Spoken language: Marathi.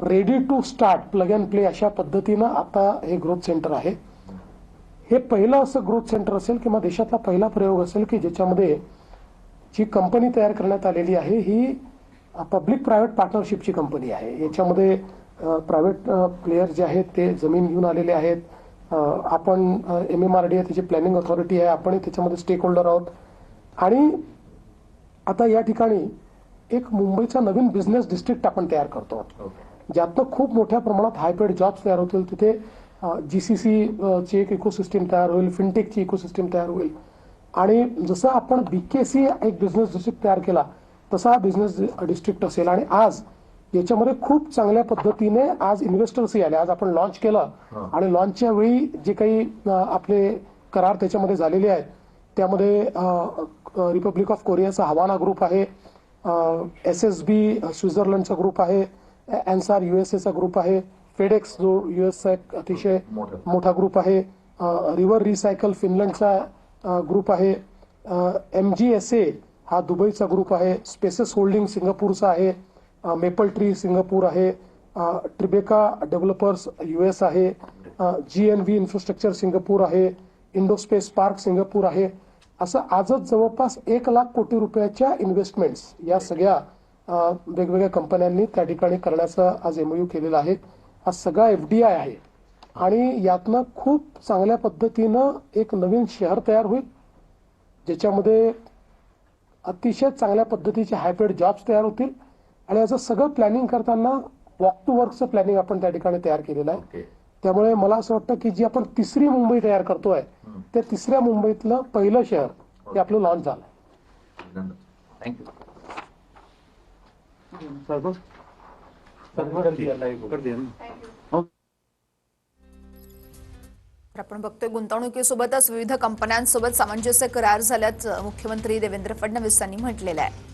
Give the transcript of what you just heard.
Ready to start plug and play अशा पद्धतीनं आता हे ग्रोथ सेंटर आहे. हे पहिलं असं ग्रोथ सेंटर असेल किंवा देशातला पहिला प्रयोग असेल की ज्याच्यामध्ये जी कंपनी तयार करण्यात आलेली आहे ही पब्लिक प्रायव्हेट पार्टनरशिपची कंपनी आहे. याच्यामध्ये प्रायव्हेट प्लेयर जे आहेत ते जमीन घेऊन आलेले आहेत. आपण MMRDA आहे, त्याची प्लॅनिंग ऑथॉरिटी आहे, आपण त्याच्यामध्ये स्टेक होल्डर आहोत. आणि आता या ठिकाणी एक मुंबईचा नवीन बिझनेस डिस्ट्रिक्ट आपण तयार करतो, ज्यातनं खूप मोठ्या प्रमाणात हायपेड जॉब्स तयार होतील. तिथे GCC ची एक इकोसिस्टीम तयार होईल, फिनटेकची इकोसिस्टीम तयार होईल. आणि जसं आपण BKC एक बिझनेस डिस्ट्रिक्ट तयार केला तसा हा बिझनेस डिस्ट्रिक्ट असेल. आणि आज याच्यामध्ये खूप चांगल्या पद्धतीने आज इन्व्हेस्टर्सही आले. आज आपण लॉन्च केलं आणि लॉन्चच्या वेळी जे काही आपले करार त्याच्यामध्ये झालेले आहेत त्यामध्ये रिपब्लिक ऑफ कोरियाचा हवाना ग्रुप आहे, SSB स्वित्झर्लंडचा ग्रुप आहे, एन्सार USA चा ग्रुप आहे, फेडेक्स जो US एक अतिशय मोठा ग्रुप आहे, रिव्हर रिसायकल फिनलंडचा ग्रुप आहे, MGSA हा दुबईचा ग्रुप आहे, स्पेसेस होल्डिंग सिंगापूरचा आहे, मेपल ट्री सिंगापूर आहे, ट्रिबेका डेव्हलपर्स US आहे, GNV इन्फ्रास्ट्रक्चर सिंगापूर आहे, इंडोस्पेस पार्क सिंगापूर आहे. असं आजच जवळपास 1 लाख कोटी रुपयाच्या इन्व्हेस्टमेंट्स या सगळ्या वेगवेगळ्या कंपन्यांनी त्या ठिकाणी करण्याचा आज MOU केलेला आहे. हा सगळा FDI आहे आणि यातनं खूप चांगल्या पद्धतीनं एक नवीन शहर तयार होईल ज्याच्यामध्ये अतिशय चांगल्या पद्धतीचे हायपेड जॉब्स तयार होतील. आणि याचं सगळं प्लॅनिंग करताना वॉक टू वर्कचं प्लॅनिंग आपण त्या ठिकाणी तयार केलेलं आहे. त्यामुळे मला असं वाटतं की जी आपण तिसरी मुंबई तयार करतोय त्या तिसऱ्या मुंबईतलं पहिलं शहर हे आपलं लॉन्च झालंय. थँक्यू. आपण बघतोय गुंतवणुकीसोबतच विविध कंपन्यांसोबत सामंजस्य करार झाल्याचं मुख्यमंत्री देवेंद्र फडणवीस यांनी म्हटलेलं आहे.